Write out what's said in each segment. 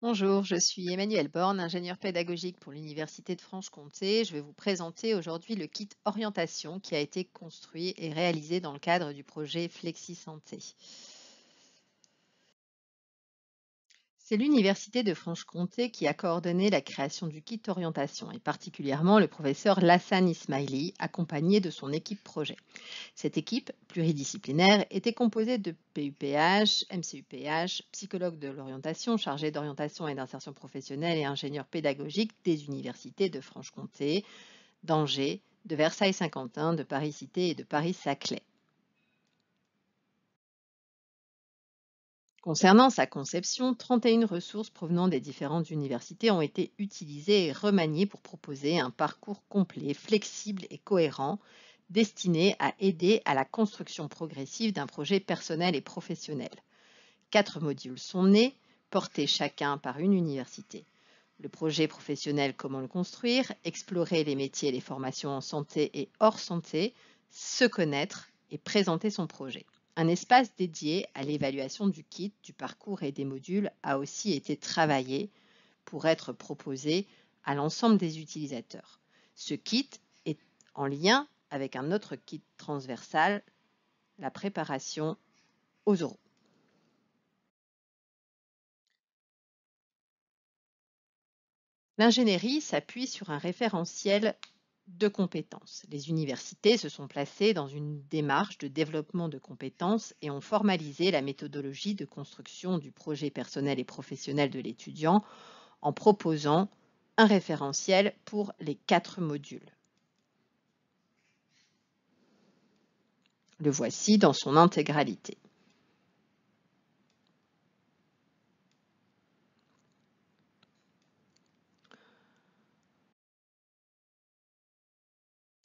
Bonjour, je suis Emmanuelle Borne, ingénieure pédagogique pour l'Université de Franche-Comté. Je vais vous présenter aujourd'hui le kit orientation qui a été construit et réalisé dans le cadre du projet Flexi Santé. C'est l'Université de Franche-Comté qui a coordonné la création du kit orientation et particulièrement le professeur Lassane Ismaili, accompagné de son équipe projet. Cette équipe pluridisciplinaire était composée de PUPH, MCUPH, psychologues de l'orientation, chargés d'orientation et d'insertion professionnelle et ingénieurs pédagogiques des universités de Franche-Comté, d'Angers, de Versailles-Saint-Quentin, de Paris-Cité et de Paris-Saclay. Concernant sa conception, 31 ressources provenant des différentes universités ont été utilisées et remaniées pour proposer un parcours complet, flexible et cohérent, destiné à aider à la construction progressive d'un projet personnel et professionnel. 4 modules sont nés, portés chacun par une université. Le projet professionnel Comment le construire, explorer les métiers et les formations en santé et hors santé, se connaître et présenter son projet. Un espace dédié à l'évaluation du kit, du parcours et des modules a aussi été travaillé pour être proposé à l'ensemble des utilisateurs. Ce kit est en lien avec un autre kit transversal, la préparation aux oraux. L'ingénierie s'appuie sur un référentiel de compétences. Les universités se sont placées dans une démarche de développement de compétences et ont formalisé la méthodologie de construction du projet personnel et professionnel de l'étudiant en proposant un référentiel pour les 4 modules. Le voici dans son intégralité.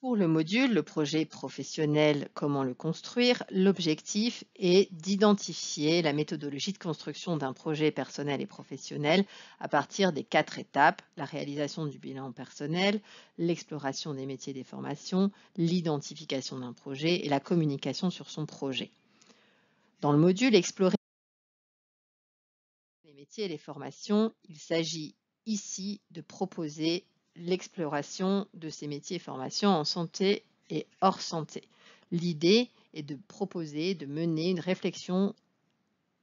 Pour le module, le projet professionnel Comment le construire, l'objectif est d'identifier la méthodologie de construction d'un projet personnel et professionnel à partir des 4 étapes, la réalisation du bilan personnel, l'exploration des métiers et des formations, l'identification d'un projet et la communication sur son projet. Dans le module Explorer les métiers et les formations, il s'agit ici de proposer l'exploration de ces métiers et formations en santé et hors santé. L'idée est de proposer, de mener une réflexion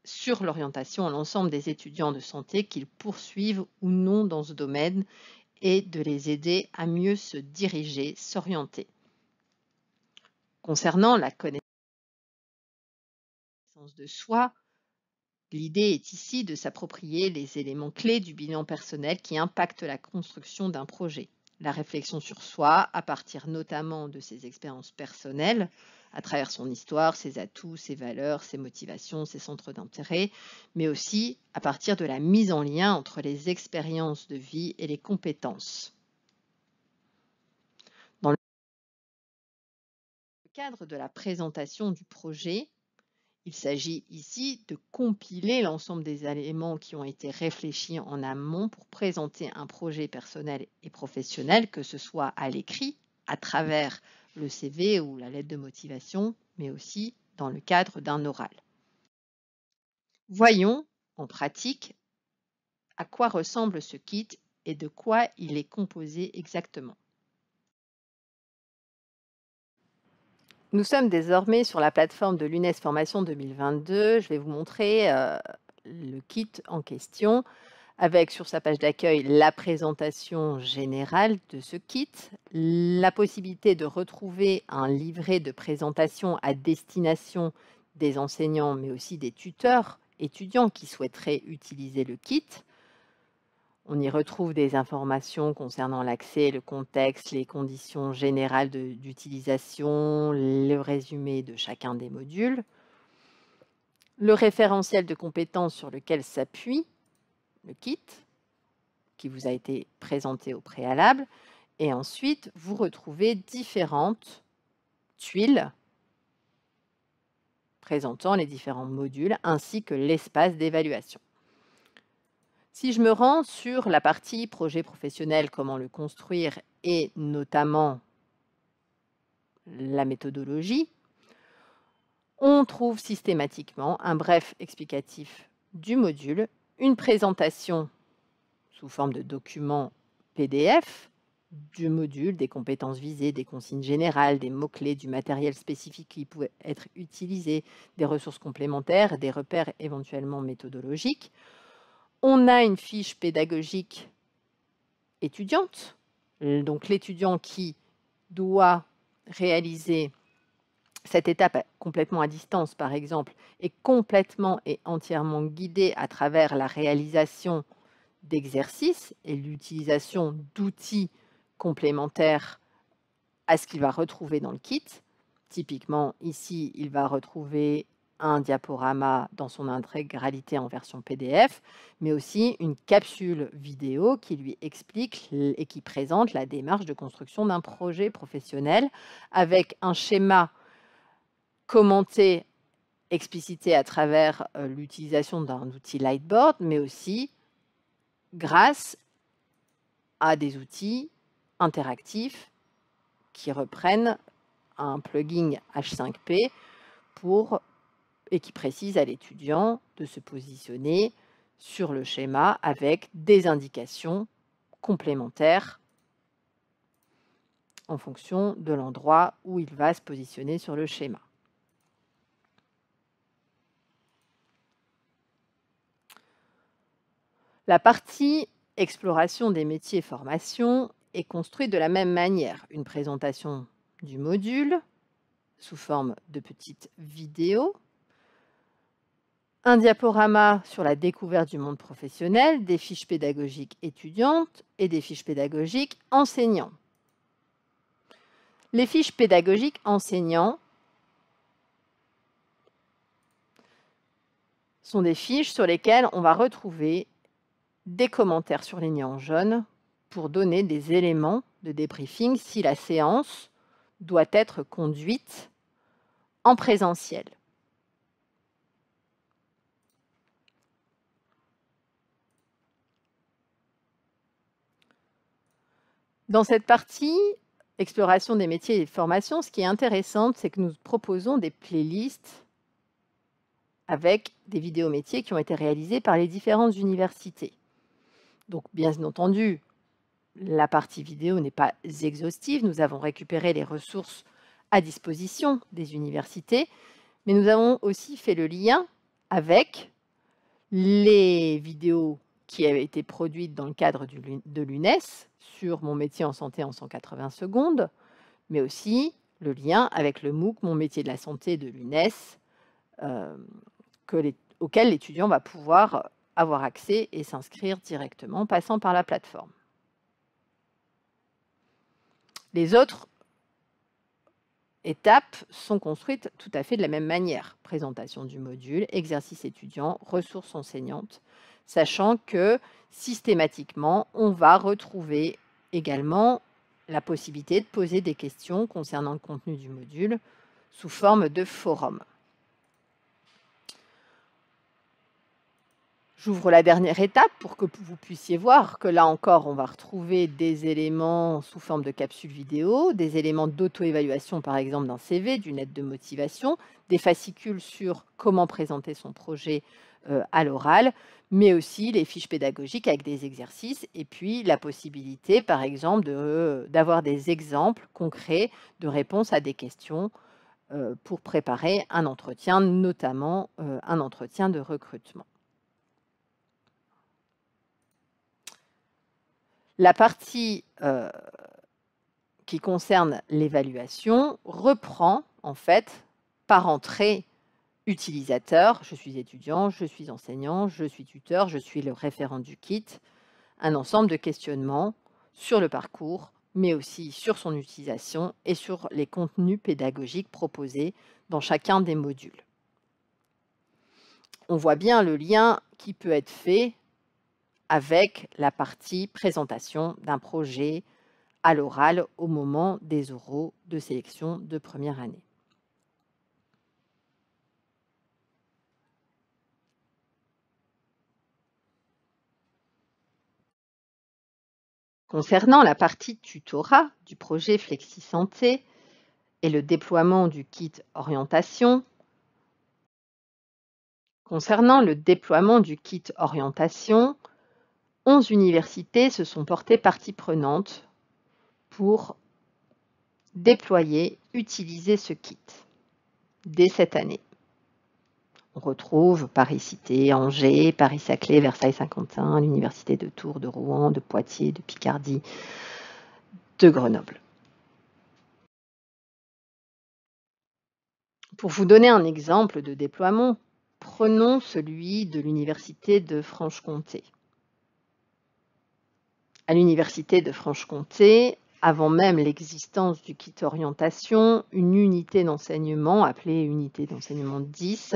sur l'orientation à l'ensemble des étudiants de santé qu'ils poursuivent ou non dans ce domaine et de les aider à mieux se diriger, s'orienter. Concernant la connaissance de soi, l'idée est ici de s'approprier les éléments clés du bilan personnel qui impactent la construction d'un projet. La réflexion sur soi, à partir notamment de ses expériences personnelles, à travers son histoire, ses atouts, ses valeurs, ses motivations, ses centres d'intérêt, mais aussi à partir de la mise en lien entre les expériences de vie et les compétences. Dans le cadre de la présentation du projet, il s'agit ici de compiler l'ensemble des éléments qui ont été réfléchis en amont pour présenter un projet personnel et professionnel, que ce soit à l'écrit, à travers le CV ou la lettre de motivation, mais aussi dans le cadre d'un oral. Voyons en pratique à quoi ressemble ce kit et de quoi il est composé exactement. Nous sommes désormais sur la plateforme de l'UNES Formation 2022. Je vais vous montrer le kit en question avec sur sa page d'accueil la présentation générale de ce kit, la possibilité de retrouver un livret de présentation à destination des enseignants mais aussi des tuteurs étudiants qui souhaiteraient utiliser le kit. On y retrouve des informations concernant l'accès, le contexte, les conditions générales d'utilisation, le résumé de chacun des modules, le référentiel de compétences sur lequel s'appuie le kit, qui vous a été présenté au préalable, et ensuite vous retrouvez différentes tuiles présentant les différents modules ainsi que l'espace d'évaluation. Si je me rends sur la partie projet professionnel, comment le construire et notamment la méthodologie, on trouve systématiquement un bref explicatif du module, une présentation sous forme de document PDF du module, des compétences visées, des consignes générales, des mots-clés, du matériel spécifique qui pouvait être utilisé, des ressources complémentaires, des repères éventuellement méthodologiques. On a une fiche pédagogique étudiante, donc l'étudiant qui doit réaliser cette étape complètement à distance, par exemple, est complètement et entièrement guidé à travers la réalisation d'exercices et l'utilisation d'outils complémentaires à ce qu'il va retrouver dans le kit. Typiquement, ici, il va retrouver un diaporama dans son intégralité en version PDF, mais aussi une capsule vidéo qui lui explique et qui présente la démarche de construction d'un projet professionnel avec un schéma commenté, explicité à travers l'utilisation d'un outil Lightboard, mais aussi grâce à des outils interactifs qui reprennent un plugin H5P et qui précise à l'étudiant de se positionner sur le schéma avec des indications complémentaires en fonction de l'endroit où il va se positionner sur le schéma. La partie exploration des métiers et formation est construite de la même manière. Une présentation du module sous forme de petites vidéos, un diaporama sur la découverte du monde professionnel, des fiches pédagogiques étudiantes et des fiches pédagogiques enseignants. Les fiches pédagogiques enseignants sont des fiches sur lesquelles on va retrouver des commentaires surlignés en jaune pour donner des éléments de débriefing si la séance doit être conduite en présentiel. Dans cette partie exploration des métiers et des formations, ce qui est intéressant, c'est que nous proposons des playlists avec des vidéos métiers qui ont été réalisées par les différentes universités. Donc, bien entendu, la partie vidéo n'est pas exhaustive. Nous avons récupéré les ressources à disposition des universités, mais nous avons aussi fait le lien avec les vidéos qui avaient été produites dans le cadre de l'UNES sur mon métier en santé en 180 secondes, mais aussi le lien avec le MOOC Mon métier de la santé de l'UNES, auquel l'étudiant va pouvoir avoir accès et s'inscrire directement en passant par la plateforme. Les autres étapes sont construites tout à fait de la même manière. Présentation du module, exercice étudiant, ressources enseignantes, sachant que systématiquement, on va retrouver également la possibilité de poser des questions concernant le contenu du module sous forme de forum. J'ouvre la dernière étape pour que vous puissiez voir que là encore, on va retrouver des éléments sous forme de capsules vidéo, des éléments d'auto-évaluation, par exemple d'un CV, d'une lettre de motivation, des fascicules sur comment présenter son projet à l'oral, mais aussi les fiches pédagogiques avec des exercices et puis la possibilité, par exemple, d'avoir des exemples concrets de réponses à des questions pour préparer un entretien, notamment un entretien de recrutement. La partie qui concerne l'évaluation reprend en fait par entrée utilisateur. Je suis étudiant, je suis enseignant, je suis tuteur, je suis le référent du kit. Un ensemble de questionnements sur le parcours, mais aussi sur son utilisation et sur les contenus pédagogiques proposés dans chacun des modules. On voit bien le lien qui peut être fait avec la partie présentation d'un projet à l'oral au moment des oraux de sélection de première année. Concernant la partie tutorat du projet Flexi Santé et le déploiement du kit orientation, 11 universités se sont portées partie prenante pour déployer, utiliser ce kit dès cette année. On retrouve Paris-Cité, Angers, Paris-Saclay, Versailles-Saint-Quentin, l'Université de Tours, de Rouen, de Poitiers, de Picardie, de Grenoble. Pour vous donner un exemple de déploiement, prenons celui de l'Université de Franche-Comté. À l'Université de Franche-Comté, avant même l'existence du kit orientation, une unité d'enseignement, appelée unité d'enseignement 10,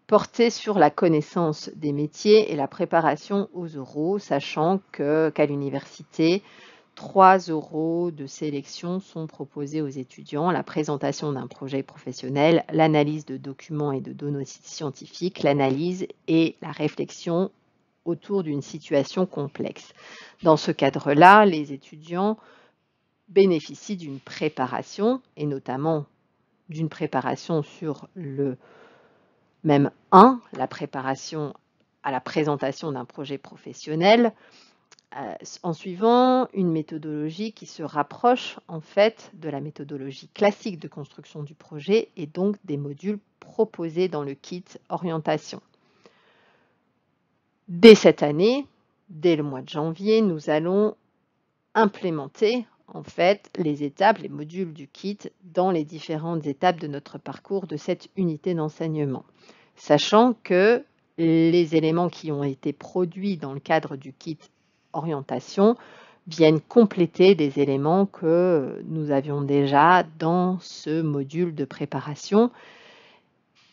portait sur la connaissance des métiers et la préparation aux oraux, sachant qu'à l'université, 3 oraux de sélection sont proposés aux étudiants: la présentation d'un projet professionnel, l'analyse de documents et de données scientifiques, l'analyse et la réflexion autour d'une situation complexe. Dans ce cadre-là, les étudiants bénéficient d'une préparation, et notamment d'une préparation sur le même 1, la préparation à la présentation d'un projet professionnel, en suivant une méthodologie qui se rapproche en fait de la méthodologie classique de construction du projet et donc des modules proposés dans le kit orientation. Dès cette année, dès le mois de janvier, nous allons implémenter en fait les étapes, les modules du kit dans les différentes étapes de notre parcours de cette unité d'enseignement, sachant que les éléments qui ont été produits dans le cadre du kit orientation viennent compléter des éléments que nous avions déjà dans ce module de préparation,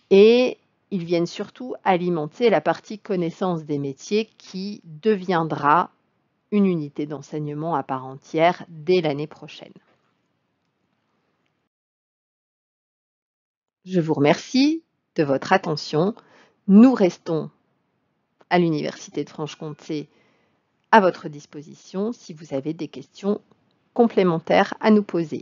et ils viennent surtout alimenter la partie connaissance des métiers qui deviendra une unité d'enseignement à part entière dès l'année prochaine. Je vous remercie de votre attention. Nous restons à l'Université de Franche-Comté à votre disposition si vous avez des questions complémentaires à nous poser.